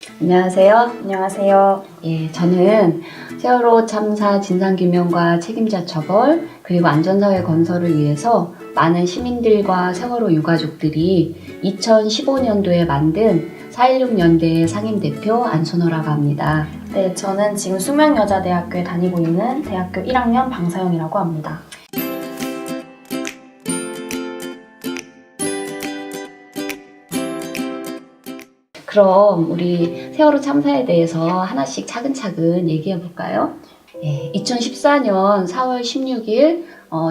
안녕하세요. 안녕하세요. 예, 저는 세월호 참사 진상규명과 책임자 처벌 그리고 안전사회 건설을 위해서 많은 시민들과 세월호 유가족들이 2015년도에 만든 4.16 연대의 상임대표 안순호라고 합니다. 네, 저는 지금 숙명여자대학교에 다니고 있는 대학교 1학년 방사영이라고 합니다. 그럼 우리 세월호 참사에 대해서 하나씩 차근차근 얘기해 볼까요? 예, 2014년 4월 16일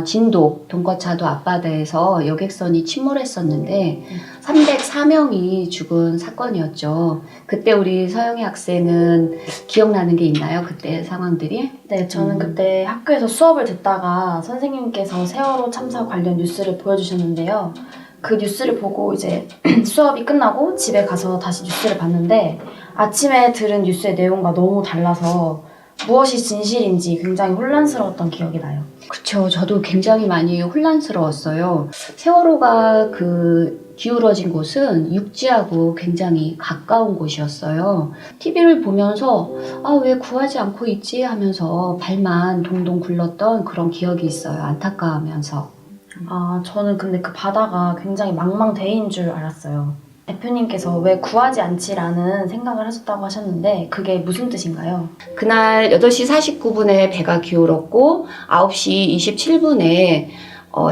진도 동거차도 앞바다에서 여객선이 침몰했었는데 304명이 죽은 사건이었죠. 그때 우리 서영이 학생은 기억나는 게 있나요? 그때 상황들이? 네, 저는 그때 학교에서 수업을 듣다가 선생님께서 세월호 참사 관련 뉴스를 보여주셨는데요. 그 뉴스를 보고 이제 수업이 끝나고 집에 가서 다시 뉴스를 봤는데 아침에 들은 뉴스의 내용과 너무 달라서 무엇이 진실인지 굉장히 혼란스러웠던 기억이 나요. 그쵸. 저도 굉장히 많이 혼란스러웠어요. 세월호가 기울어진 곳은 육지하고 굉장히 가까운 곳이었어요. TV를 보면서 왜 구하지 않고 있지 하면서 발만 동동 굴렀던 그런 기억이 있어요. 안타까워하면서. 저는 근데 그 바다가 굉장히 망망대해인 줄 알았어요. 대표님께서 왜 구하지 않지라는 생각을 하셨다고 하셨는데 그게 무슨 뜻인가요? 그날 8시 49분에 배가 기울었고 9시 27분에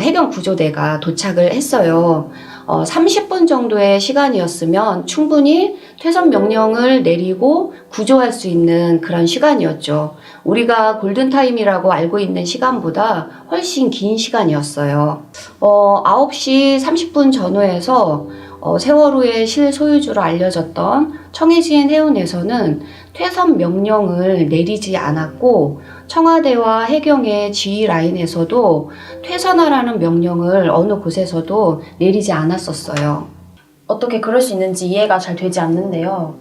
해경 구조대가 도착을 했어요. 30분 정도의 시간이었으면 충분히 퇴선 명령을 내리고 구조할 수 있는 그런 시간이었죠. 우리가 골든타임이라고 알고 있는 시간보다 훨씬 긴 시간이었어요. 9시 30분 전후에서 세월호의 실소유주로 알려졌던 청해진 해운에서는 퇴선 명령을 내리지 않았고 청와대와 해경의 지휘 라인에서도 퇴선하라는 명령을 어느 곳에서도 내리지 않았었어요. 어떻게 그럴 수 있는지 이해가 잘 되지 않는데요.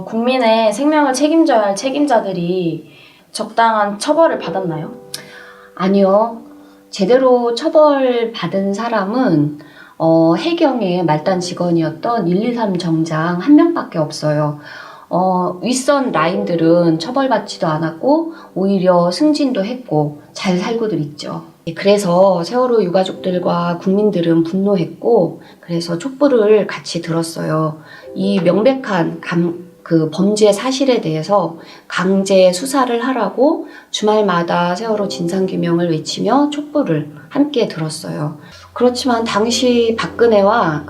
국민의 생명을 책임져야 할 책임자들이 적당한 처벌을 받았나요? 아니요. 제대로 처벌받은 사람은 해경의 말단 직원이었던 123 정장 한 명밖에 없어요. 윗선 라인들은 처벌받지도 않았고 오히려 승진도 했고 잘 살고들 있죠. 그래서 세월호 유가족들과 국민들은 분노했고 그래서 촛불을 같이 들었어요. 이 명백한 범죄 사실에 대해서 강제 수사를 하라고 주말마다 세월호 진상규명을 외치며 촛불을 함께 들었어요. 그렇지만 당시 박근혜와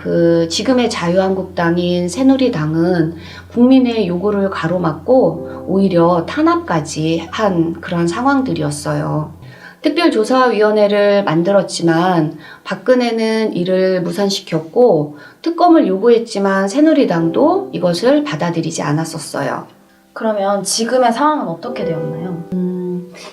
지금의 자유한국당인 새누리당은 국민의 요구를 가로막고 오히려 탄압까지 한 그런 상황들이었어요. 특별조사위원회를 만들었지만 박근혜는 이를 무산시켰고 특검을 요구했지만 새누리당도 이것을 받아들이지 않았었어요. 그러면 지금의 상황은 어떻게 되었나요?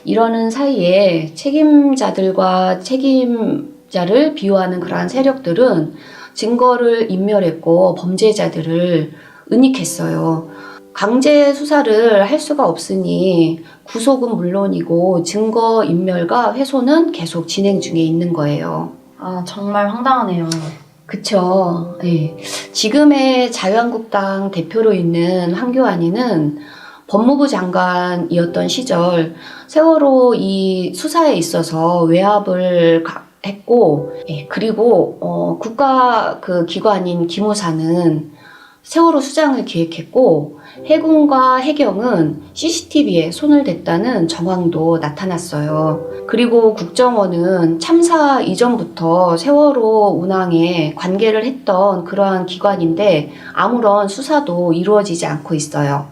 이러는 사이에 책임자들과 책임자를 비호하는 그러한 세력들은 증거를 인멸했고 범죄자들을 은닉했어요. 강제 수사를 할 수가 없으니 구속은 물론이고 증거 인멸과 훼손은 계속 진행 중에 있는 거예요. 정말 황당하네요. 그쵸. 네. 지금의 자유한국당 대표로 있는 황교안이는 법무부 장관이었던 시절 세월호 이 수사에 있어서 외압을 했고, 그리고 국가 기관인 기무사는 세월호 수장을 기획했고 해군과 해경은 CCTV에 손을 댔다는 정황도 나타났어요. 그리고 국정원은 참사 이전부터 세월호 운항에 관계를 했던 그러한 기관인데 아무런 수사도 이루어지지 않고 있어요.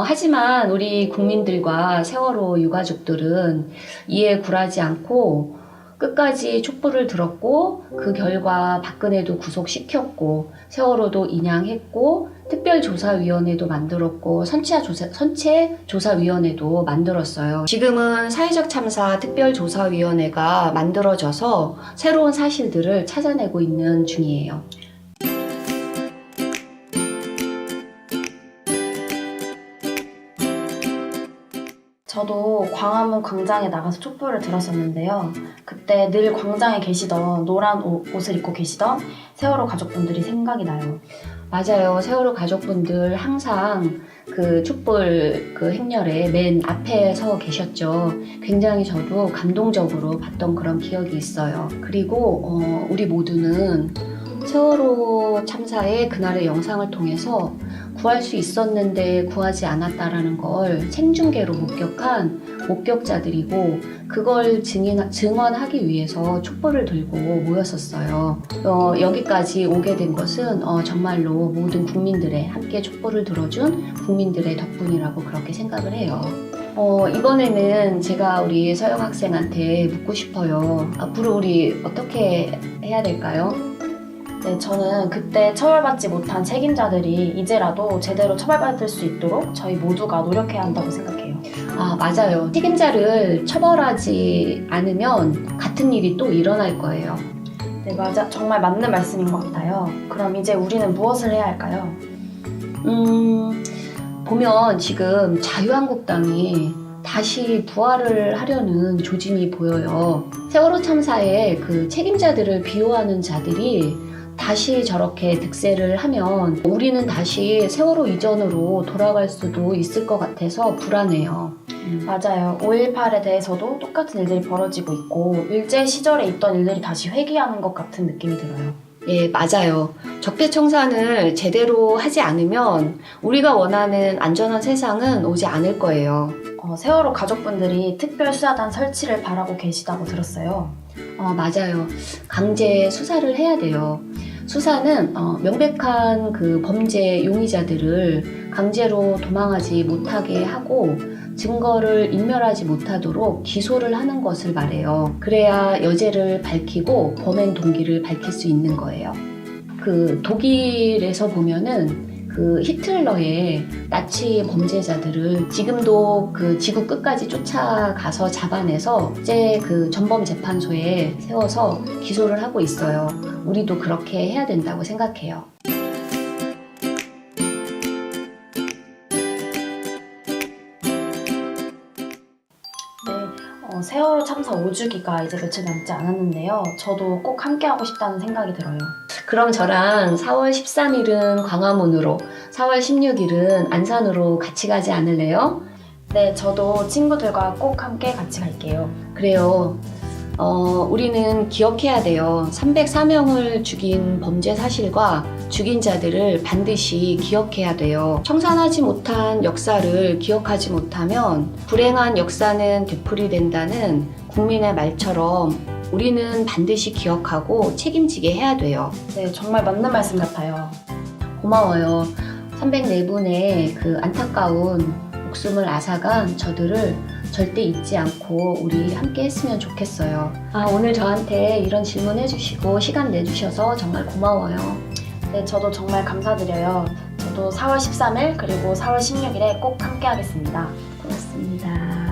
하지만 우리 국민들과 세월호 유가족들은 이에 굴하지 않고 끝까지 촛불을 들었고 그 결과 박근혜도 구속시켰고 세월호도 인양했고 특별조사위원회도 만들었고 선체조사위원회도 만들었어요. 지금은 사회적 참사 특별조사위원회가 만들어져서 새로운 사실들을 찾아내고 있는 중이에요. 저도 광화문 광장에 나가서 촛불을 들었었는데요. 그때 늘 광장에 계시던 노란 옷을 입고 계시던 세월호 가족분들이 생각이 나요. 맞아요. 세월호 가족분들 항상 그 촛불 그 행렬에 맨 앞에 서 계셨죠. 굉장히 저도 감동적으로 봤던 그런 기억이 있어요. 그리고 우리 모두는 세월호 참사의 그날의 영상을 통해서 구할 수 있었는데 구하지 않았다라는 걸 생중계로 목격한 목격자들이고, 그걸 증언하기 위해서 촛불을 들고 모였었어요. 여기까지 오게 된 것은 정말로 모든 국민들의, 함께 촛불을 들어준 국민들의 덕분이라고 그렇게 생각을 해요. 이번에는 제가 우리 서영 학생한테 묻고 싶어요. 앞으로 우리 어떻게 해야 될까요? 네, 저는 그때 처벌받지 못한 책임자들이 이제라도 제대로 처벌받을 수 있도록 저희 모두가 노력해야 한다고 생각해요. 아, 맞아요. 책임자를 처벌하지 않으면 같은 일이 또 일어날 거예요. 네, 맞아. 정말 맞는 말씀인 것 같아요. 그럼 이제 우리는 무엇을 해야 할까요? 보면 지금 자유한국당이 다시 부활을 하려는 조짐이 보여요. 세월호 참사의 그 책임자들을 비호하는 자들이 다시 저렇게 득세를 하면 우리는 다시 세월호 이전으로 돌아갈 수도 있을 것 같아서 불안해요. 맞아요. 5.18에 대해서도 똑같은 일들이 벌어지고 있고 일제 시절에 있던 일들이 다시 회귀하는 것 같은 느낌이 들어요. 예, 맞아요. 적폐청산을 제대로 하지 않으면 우리가 원하는 안전한 세상은 오지 않을 거예요. 세월호 가족분들이 특별수사단 설치를 바라고 계시다고 들었어요. 맞아요. 강제 수사를 해야 돼요. 수사는 명백한 그 범죄 용의자들을 강제로 도망하지 못하게 하고 증거를 인멸하지 못하도록 기소를 하는 것을 말해요. 그래야 여죄를 밝히고 범행 동기를 밝힐 수 있는 거예요. 그 독일에서 보면은 그 히틀러의 나치 범죄자들을 지금도 그 지구 끝까지 쫓아가서 잡아내서 이제 그 전범재판소에 세워서 기소를 하고 있어요. 우리도 그렇게 해야 된다고 생각해요. 네, 세월호 참사 5주기가 이제 며칠 남지 않았는데요. 저도 꼭 함께하고 싶다는 생각이 들어요. 그럼 저랑 4월 13일은 광화문으로, 4월 16일은 안산으로 같이 가지 않을래요? 네, 저도 친구들과 꼭 함께 같이 갈게요. 그래요. 우리는 기억해야 돼요. 304명을 죽인 범죄 사실과 죽인 자들을 반드시 기억해야 돼요. 청산하지 못한 역사를 기억하지 못하면 불행한 역사는 되풀이된다는 국민의 말처럼 우리는 반드시 기억하고 책임지게 해야 돼요. 네, 정말 맞는 말씀 같아요. 고마워요. 304분의 그 안타까운 목숨을 앗아간 저들을 절대 잊지 않고 우리 함께 했으면 좋겠어요. 오늘 저한테 이런 질문 해주시고 시간 내주셔서 정말 고마워요. 네, 저도 정말 감사드려요. 저도 4월 13일 그리고 4월 16일에 꼭 함께 하겠습니다. 고맙습니다.